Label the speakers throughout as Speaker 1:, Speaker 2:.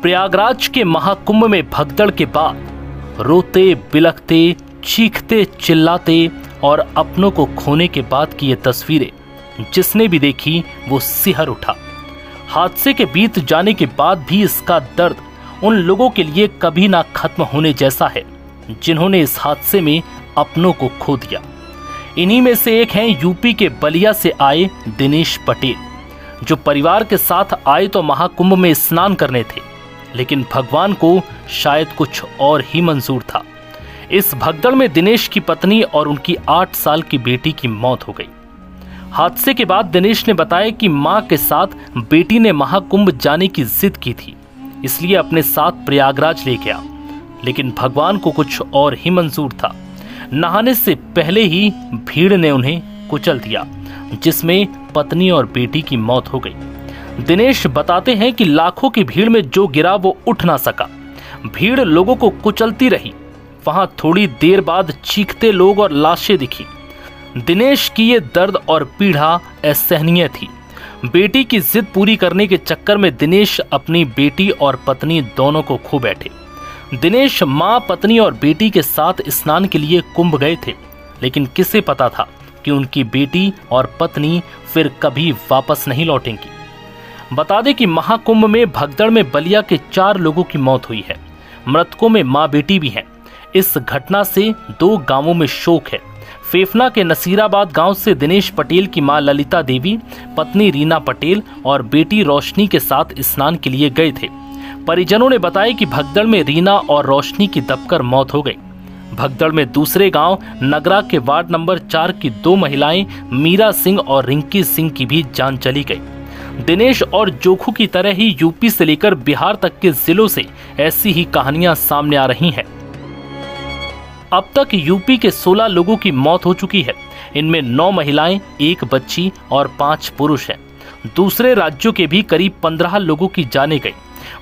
Speaker 1: प्रयागराज के महाकुंभ में भगदड़ के बाद रोते बिलखते चीखते चिल्लाते और अपनों को खोने के बाद की ये तस्वीरें जिसने भी देखी वो सिहर उठा। हादसे के बीत जाने के बाद भी इसका दर्द उन लोगों के लिए कभी ना खत्म होने जैसा है जिन्होंने इस हादसे में अपनों को खो दिया। इन्हीं में से एक हैं यूपी के बलिया से आए दिनेश पटेल, जो परिवार के साथ आए तो महाकुंभ में स्नान करने थे, लेकिन भगवान को शायद कुछ और ही मंजूर था। इस भगदड़ में दिनेश की पत्नी और उनकी 8 साल की बेटी की मौत हो गई। हादसे के बाद दिनेश ने बताया कि मां के साथ बेटी ने महाकुंभ जाने की जिद की थी, इसलिए अपने साथ प्रयागराज ले गया, लेकिन भगवान को कुछ और ही मंजूर था। नहाने से पहले ही भीड़ ने उन्हें कुचल दिया, जिसमें पत्नी और बेटी की मौत हो गई। दिनेश बताते हैं कि लाखों की भीड़ में जो गिरा वो उठ ना सका। भीड़ लोगों को कुचलती रही। वहां थोड़ी देर बाद चीखते लोग और लाशें दिखी। दिनेश की ये दर्द और पीड़ा असहनीय थी। बेटी की जिद पूरी करने के चक्कर में दिनेश अपनी बेटी और पत्नी दोनों को खो बैठे। दिनेश मां, पत्नी और बेटी के साथ स्नान के लिए कुंभ गए थे, लेकिन किसे पता था कि उनकी बेटी और पत्नी फिर कभी वापस नहीं लौटेंगी। बता दें कि महाकुंभ में भगदड़ में बलिया के 4 लोगों की मौत हुई है। मृतकों में मां बेटी भी हैं। इस घटना से 2 गांवों में शोक है। फेफना के नसीराबाद गांव से दिनेश पटेल की मां ललिता देवी, पत्नी रीना पटेल और बेटी रोशनी के साथ स्नान के लिए गए थे। परिजनों ने बताया कि भगदड़ में रीना और रोशनी की दबकर मौत हो गई। भगदड़ में दूसरे गांव नगरा के वार्ड नंबर 4 की 2 महिलाएं मीरा सिंह और रिंकी सिंह की भी जान चली गई। दिनेश और जोखू की तरह ही यूपी से लेकर बिहार तक के जिलों से ऐसी ही कहानियां सामने आ रही हैं। अब तक यूपी के 16 लोगों की मौत हो चुकी है। इनमें 9 महिलाएं, 1 बच्ची और 5 पुरुष हैं। दूसरे राज्यों के भी करीब 15 लोगों की जानें गई।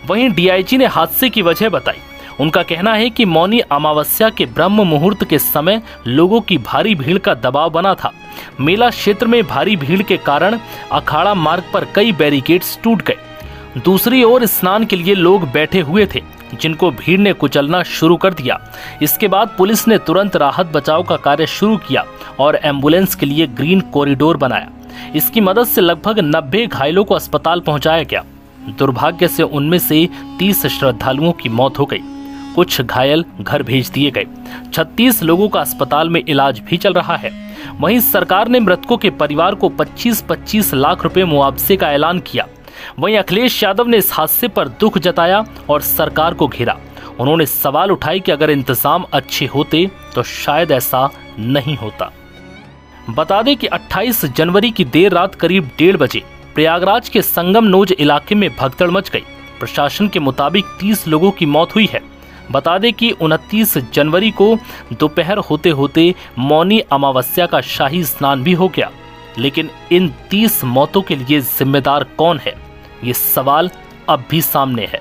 Speaker 1: वहीं डीआईजी ने हादसे की वजह बताई। उनका कहना है कि मौनी अमावस्या के ब्रह्म मुहूर्त के समय लोगों की भारी भीड़ का दबाव बना था। मेला क्षेत्र में भारी भीड़ के कारण अखाड़ा मार्ग पर कई बैरिकेड्स टूट गए। दूसरी ओर स्नान के लिए लोग बैठे हुए थे, जिनको भीड़ ने कुचलना शुरू कर दिया। इसके बाद पुलिस ने तुरंत राहत बचाव का कार्य शुरू किया और एम्बुलेंस के लिए ग्रीन कॉरिडोर बनाया। इसकी मदद से लगभग 90 घायलों को अस्पताल पहुंचाया गया। दुर्भाग्य से उनमें से 30 श्रद्धालुओं की मौत हो गई। कुछ घायल घर भेज दिए गए। 36 लोगों का अस्पताल में इलाज भी चल रहा है। वहीं सरकार ने मृतकों के परिवार को 25-25 लाख रुपए मुआवजे का ऐलान किया। वहीं अखिलेश यादव ने इस हादसे पर दुख जताया और सरकार को घेरा। उन्होंने सवाल उठाए कि अगर इंतजाम अच्छे होते तो शायद ऐसा नहीं होता। बता दें कि 28 जनवरी की देर रात करीब 1:30 बजे प्रयागराज के संगम नोज इलाके में भगदड़ मच गई। प्रशासन के मुताबिक 30 लोगों की मौत हुई है। बता दें कि 29 जनवरी को दोपहर होते होते मौनी अमावस्या का शाही स्नान भी हो गया, लेकिन इन 30 मौतों के लिए जिम्मेदार कौन है, ये सवाल अब भी सामने है।